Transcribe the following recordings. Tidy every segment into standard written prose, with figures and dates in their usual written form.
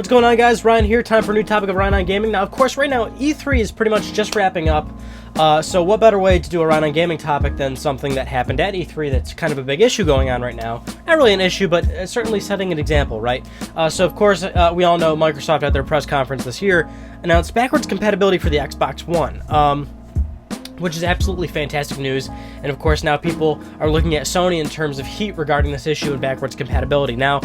What's going on, guys? Ryan here. Time for a new topic of Ryan on Gaming. Now, of course, right now, E3 is pretty much just wrapping up. So what better way to do a Ryan on Gaming topic than something that happened at E3 that's kind of a big issue going on right now? Not really an issue, but certainly setting an example, right? So, of course, we all know Microsoft at their press conference this year announced backwards compatibility for the Xbox One. Which is absolutely fantastic news, and of course now people are looking at Sony in terms of heat regarding this issue and backwards compatibility. Now,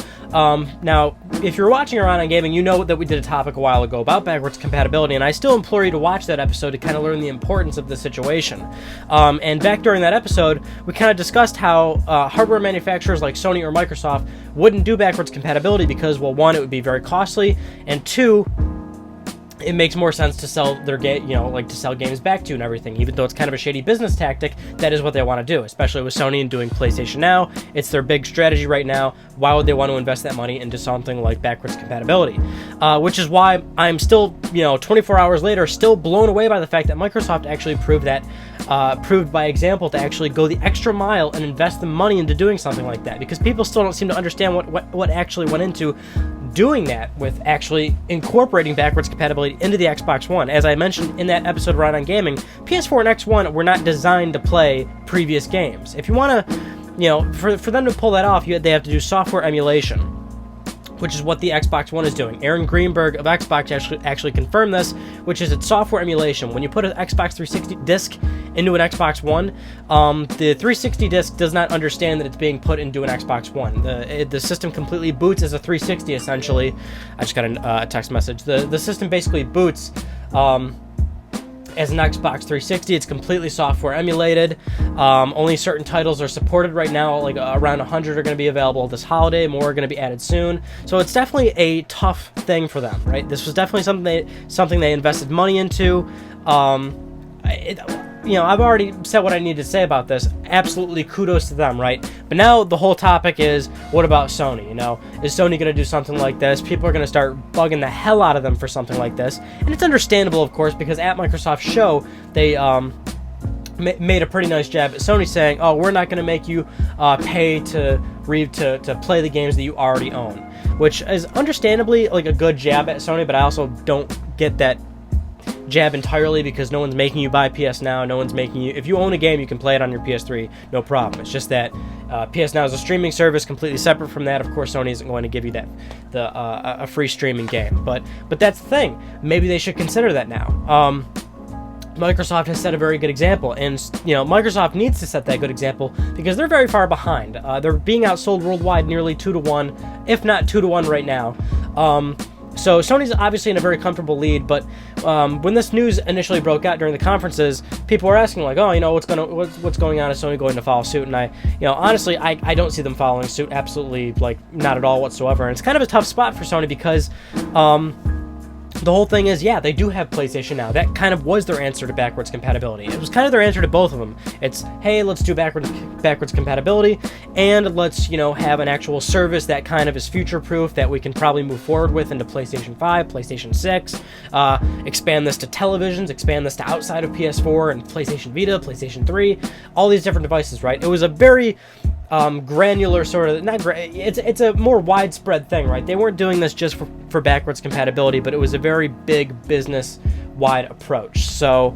if you're watching Ryan on Gaming, you know that we did a topic a while ago about backwards compatibility, and I still implore you to watch that episode to kind of learn the importance of the situation. And back during that episode, we kind of discussed how hardware manufacturers like Sony or Microsoft wouldn't do backwards compatibility because, well, one, it would be very costly, and two, it makes more sense to sell their game, to sell games back to and everything. Even though it's kind of a shady business tactic, that is what they want to do, especially with Sony and doing PlayStation Now. It's their big strategy right now. Why would they want to invest that money into something like backwards compatibility? Which is why I'm still, 24 hours later, still blown away by the fact that Microsoft actually proved by example to actually go the extra mile and invest the money into doing something like that. Because people still don't seem to understand what actually went into doing that with actually incorporating backwards compatibility into the Xbox One. As I mentioned in that episode of Ryan on Gaming, PS4 and X1 were not designed to play previous games. If you want to, for them to pull that off, they have to do software emulation, which is what the Xbox One is doing. Aaron Greenberg of Xbox actually confirmed this, which is it's software emulation. When you put an Xbox 360 disc into an Xbox One, the 360 disc does not understand that it's being put into an Xbox One. The system completely boots as a 360, essentially. I just got a text message. The system basically boots as an Xbox 360. It's completely software emulated. Only certain titles are supported right now, like around 100 are going to be available this holiday. More are going to be added soon. So it's definitely a tough thing for them, right? This was definitely something they invested money into. I've already said what I need to say about this. Absolutely kudos to them, right? But now the whole topic is, what about Sony? Is Sony going to do something like this? People are going to start bugging the hell out of them for something like this. And it's understandable, of course, because at Microsoft's show, they made a pretty nice jab at Sony saying, oh, we're not going to make you pay to play the games that you already own. Which is understandably like a good jab at Sony, but I also don't get that jab entirely, because no one's making you buy PS Now. No one's making you, if you own a game, you can play it on your PS3, no problem. It's just that PS Now is a streaming service completely separate from that. Of course, Sony isn't going to give you a free streaming game, but that's the thing. Maybe they should consider that now. Microsoft has set a very good example, and Microsoft needs to set that good example because they're very far behind. They're being outsold worldwide nearly 2-1, if not 2-1 right now. So Sony's obviously in a very comfortable lead, but when this news initially broke out during the conferences, people were asking like, oh, what's going on? Is Sony going to follow suit? And honestly, I don't see them following suit. Absolutely, not at all whatsoever. And it's kind of a tough spot for Sony because the whole thing is, yeah, they do have PlayStation Now. That kind of was their answer to backwards compatibility. It was kind of their answer to both of them. It's, hey, let's do backwards compatibility, and let's, have an actual service that kind of is future-proof that we can probably move forward with into PlayStation 5, PlayStation 6, expand this to televisions, expand this to outside of PS4 and PlayStation Vita, PlayStation 3, all these different devices, right? It was a very granular sort of, it's a more widespread thing, right? They weren't doing this just for backwards compatibility, but it was a very big business-wide approach. So,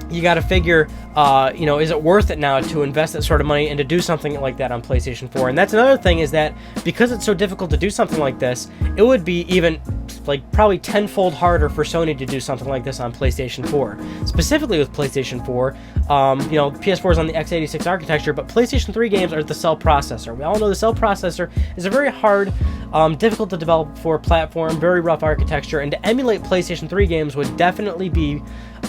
you got to figure, is it worth it now to invest that sort of money and to do something like that on PlayStation 4? And that's another thing, is that because it's so difficult to do something like this, it would be even probably tenfold harder for Sony to do something like this on PlayStation 4. Specifically with PlayStation 4, PS4 is on the x86 architecture, but PlayStation 3 games are the cell processor. We all know the cell processor is a very hard, difficult to develop for platform, very rough architecture, and to emulate PlayStation 3 games would definitely be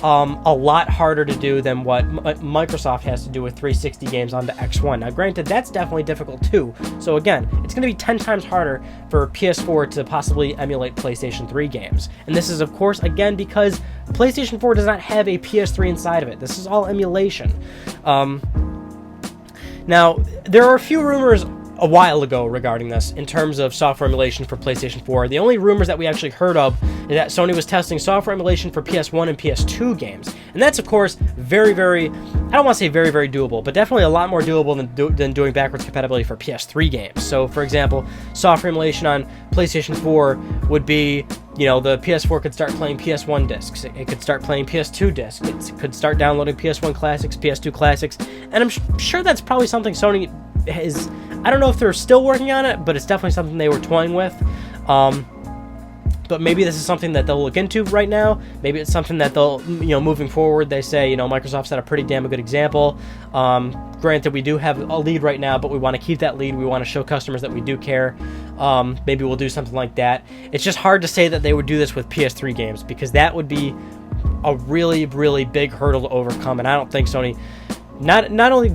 a lot harder to do than what Microsoft has to do with 360 games on the X1. Now, granted, that's definitely difficult too. So again, it's going to be 10 times harder for PS4 to possibly emulate PlayStation 3 games. And this is, of course, again, because PlayStation 4 does not have a PS3 inside of it. This is all emulation. Now, there are a few rumors a while ago regarding this in terms of software emulation for PlayStation 4. The only rumors that we actually heard of is that Sony was testing software emulation for PS1 and PS2 games. And that's, of course, very, very I don't want to say very, very doable, but definitely a lot more doable than doing backwards compatibility for PS3 games. So, for example, software emulation on PlayStation 4 would be, you know, the PS4 could start playing PS1 discs. It could start playing PS2 discs. It could start downloading PS1 classics, PS2 classics. And I'm sure that's probably something Sony is... I don't know if they're still working on it, but it's definitely something they were toying with. But maybe this is something that they'll look into right now. Maybe it's something that they'll, you know, moving forward, they say, you know, Microsoft set a pretty damn good example. Granted, we do have a lead right now, but we want to keep that lead. We want to show customers that we do care. Maybe we'll do something like that. It's just hard to say that they would do this with PS3 games, because that would be a really, really big hurdle to overcome. And I don't think Sony... Not only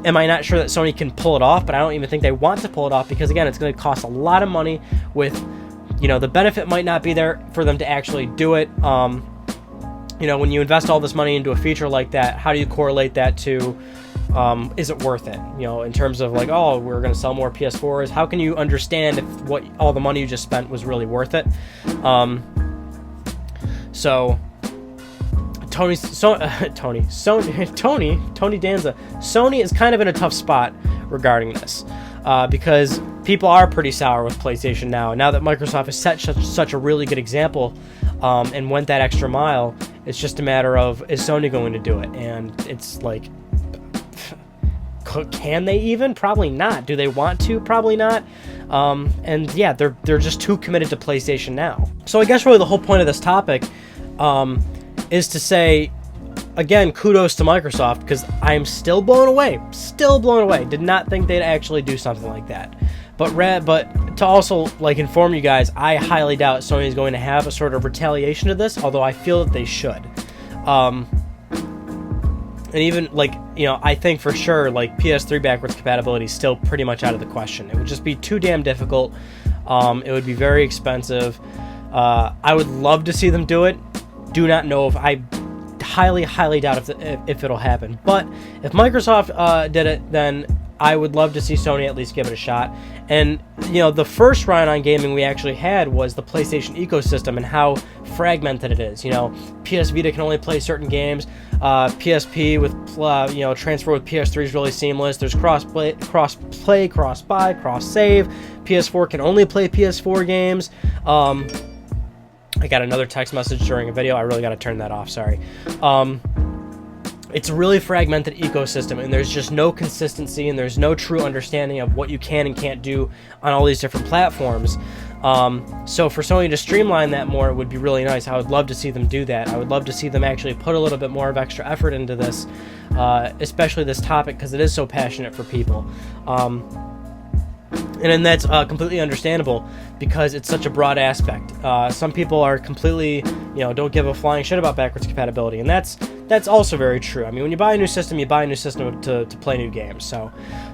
am I not sure that Sony can pull it off, but I don't even think they want to pull it off, because, again, it's going to cost a lot of money with... You know, the benefit might not be there for them to actually do it. You know, when you invest all this money into a feature like that, how do you correlate that to, is it worth it? You know, in terms of like, oh, we're going to sell more PS4s. How can you understand if all the money you just spent was really worth it? So, Tony Danza. Sony is kind of in a tough spot regarding this, because people are pretty sour with PlayStation now. Now that Microsoft has set such a really good example and went that extra mile, it's just a matter of, is Sony going to do it? And it's like, can they even? Probably not. Do they want to? Probably not. And yeah, they're just too committed to PlayStation now. So I guess really the whole point of this topic is to say, again, kudos to Microsoft, because I am still blown away. Still blown away. Did not think they'd actually do something like that. But to also like inform you guys, I highly doubt Sony is going to have a sort of retaliation to this, although I feel that they should. And even like, you know, I think for sure like PS3 backwards compatibility is still pretty much out of the question. It would just be too damn difficult. It would be very expensive. I would love to see them do it. Do not know if I highly doubt if it'll happen. But if Microsoft did it, then I would love to see Sony at least give it a shot. And, you know, the first run on gaming we actually had was the PlayStation ecosystem and how fragmented it is. You know, PS Vita can only play certain games. PSP with, you know, transfer with PS3 is really seamless. There's cross-play, cross-buy, cross-save. PS4 can only play PS4 games. I got another text message during a video. I really got to turn that off, sorry. It's a really fragmented ecosystem, and there's just no consistency, and there's no true understanding of what you can and can't do on all these different platforms. So for Sony to streamline that more would be really nice. I would love to see them do that. I would love to see them actually put a little bit more of extra effort into this, especially this topic, because it is so passionate for people. And then that's completely understandable, because it's such a broad aspect. Some people are completely, you know, don't give a flying shit about backwards compatibility, and that's also very true. I mean, when you buy a new system, you buy a new system to play new games. So,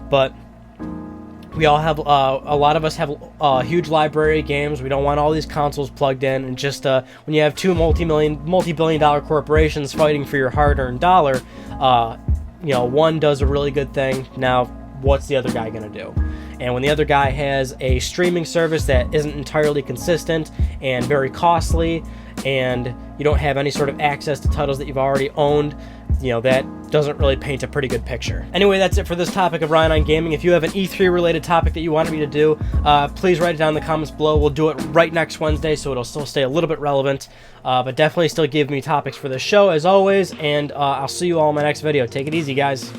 but we all have, a lot of us have a huge library of games. We don't want all these consoles plugged in, and just when you have two multi-billion-dollar corporations fighting for your hard-earned dollar, you know, one does a really good thing. Now, what's the other guy going to do? And when the other guy has a streaming service that isn't entirely consistent and very costly, and you don't have any sort of access to titles that you've already owned, you know, that doesn't really paint a pretty good picture. Anyway, that's it for this topic of Ryan on Gaming. If you have an E3 related topic that you wanted me to do, please write it down in the comments below. We'll do it right next Wednesday, so it'll still stay a little bit relevant, but definitely still give me topics for this show as always, and I'll see you all in my next video. Take it easy, guys.